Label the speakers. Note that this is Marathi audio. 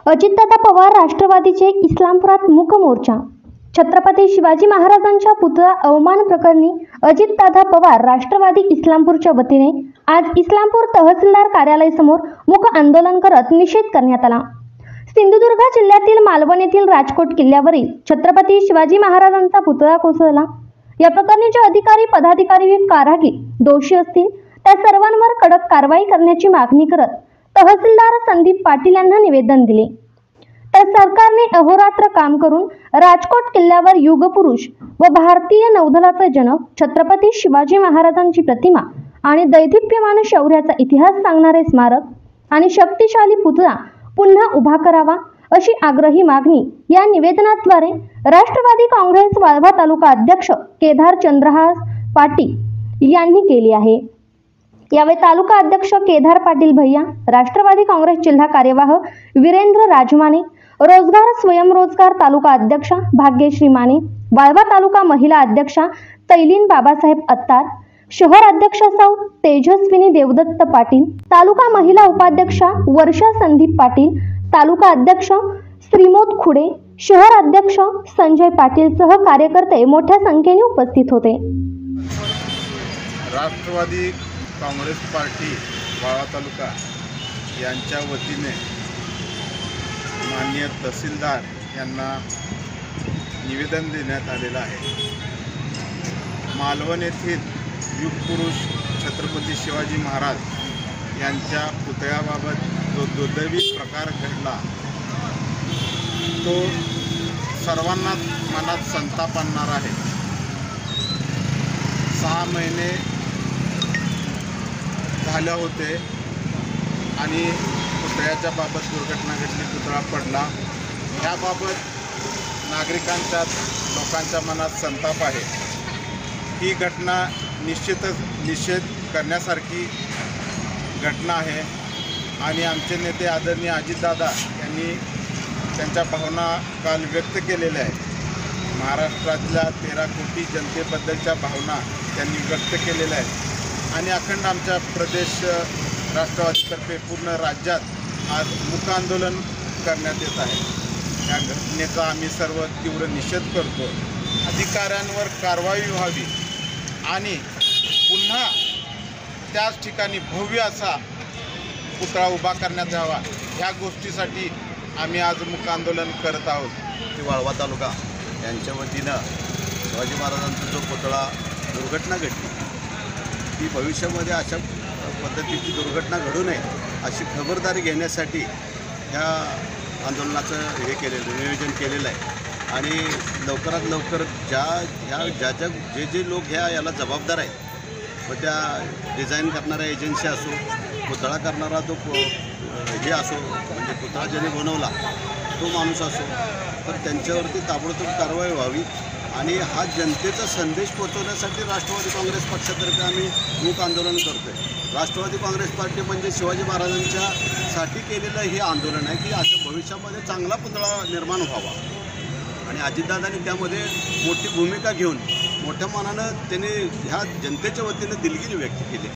Speaker 1: अजितदादा पवार राष्ट्रवादीचे इस्लामपुरात मूक मोर्चा। छत्रपती शिवाजी महाराजांच्या पुतळा अवमान प्रकरणी अजितदादा पवार राष्ट्रवादी इस्लामपूरच्या वतीने आज इस्लामपूर तहसीलदार कार्यालय समोर मूक आंदोलन करत निषेध करण्यात आला। सिंधुदुर्ग जिल्ह्यातील मालवण येथील राजकोट किल्ल्यावरील छत्रपती शिवाजी महाराजांचा पुतळा कोसळला। या प्रकरणी जे अधिकारी पदाधिकारी व कारागीर दोषी असतील त्या सर्वांवर कडक कारवाई करण्याची मागणी करत तहसीलदार संदीप पाटील यांना निवेदन दिले। तर सरकारने अहोरात्र काम करून राजकोट किल्ल्यावर युगपुरुष व भारतीय नौदलाचा जनक छत्रपती शिवाजी महाराजांची प्रतिमा आणि दैदिप्यमान शौर्याचा इतिहास सांगणारे स्मारक आणि शक्तिशाली पुतळा पुन्हा उभा करावा अशी आग्रही मागणी या निवेदनाद्वारे राष्ट्रवादी काँग्रेस वाळवा तालुका अध्यक्ष केदार चंद्रहास पाटील यांनी केली आहे। यावेळी तालुका अध्यक्ष केदार पाटील भैया, राष्ट्रवादी काँग्रेस जिल्हा कार्यवाह वीरेंद्र राजमाने, रोजगार स्वयंरोजगार तालुका अध्यक्षा भाग्यश्री माने, वाळवा तालुका महिला अध्यक्षा तैलीन बाबासाहेब अत्तार, शहर अध्यक्ष सौ तेजस्विनी देवदत्त पाटील, तालुका महिला उपाध्यक्षा वर्षा संदीप पाटील, तालुका अध्यक्ष श्रीमोद खुडे, शहर अध्यक्ष संजय पाटील सह कार्यकर्ते मोठ्या संख्येने उपस्थित होते।
Speaker 2: राष्ट्रवादी काँग्रेस पार्टी वाळवा तालुका यांच्या वतीने माननीय तहसीलदार यांना निवेदन देण्यात आलेलं आहे। मालवण येथील युगपुरुष छत्रपती शिवाजी महाराज यांच्या पुतळ्याबाबत जो दुर्दैवी प्रकार घडला तो सर्वांना मनात संताप आणणार आहे। 6 महिने झाले होते आणि पुतळ्याच्या बाबत दुर्घटना घडली, पुतळा पडला। याबाबत नागरिकांच्या लोकांच्या मनात संताप आहे। ही घटना निश्चितच निषेध करण्यासारखी घटना आहे आणि आमचे नेते आदरणीय अजितदादा यांनी त्यांच्या भावना काल व्यक्त केलेल्या आहेत। महाराष्ट्रातल्या 13 कोटी जनतेबद्दलच्या भावना त्यांनी व्यक्त केलेल्या आहेत आणि अखंड आमच्या प्रदेश राष्ट्रवादीतर्फे पूर्ण राज्यात आज मूक आंदोलन करण्यात येत आहे। या घटनेचा आम्ही सर्व तीव्र निषेध करतो। अधिकाऱ्यांवर कारवाई व्हावी आणि पुन्हा त्याच ठिकाणी भव्य असा पुतळा उभा करण्यात यावा, ह्या गोष्टीसाठी आम्ही आज मूक आंदोलन करत आहोत।
Speaker 3: वाळवा तालुका यांच्या वतीनं शिवाजी महाराजांचा जो पुतळा दुर्घटना घडली ती भविष्यामध्ये अशा पद्धतीची दुर्घटना घडू नये अशी खबरदारी घेण्यासाठी ह्या आंदोलनाचं नियोजन केलेलं आहे आणि लवकरात लवकर जे लोक याला जबाबदार आहेत व त्या डिझाईन करणाऱ्या एजन्सी असो, पुतळा करणारा तो असो, म्हणजे पुतळा ज्याने बनवला तो माणूस असो, तर त्यांच्यावरती ताबडतोब कारवाई व्हावी आणि हा जनतेचा संदेश पोहोचवण्यासाठी राष्ट्रवादी काँग्रेस पक्षातर्फे आम्ही मूक आंदोलन करतो आहे। राष्ट्रवादी काँग्रेस पार्टी म्हणजे शिवाजी महाराजांच्यासाठी केलेलं हे आंदोलन आहे की अशा भविष्यामध्ये चांगला पुतळा निर्माण व्हावा आणि अजितदादांनी त्यामध्ये मोठी भूमिका घेऊन मोठ्या मनानं त्यांनी ह्या जनतेच्या वतीनं दिलगिरी व्यक्त केली।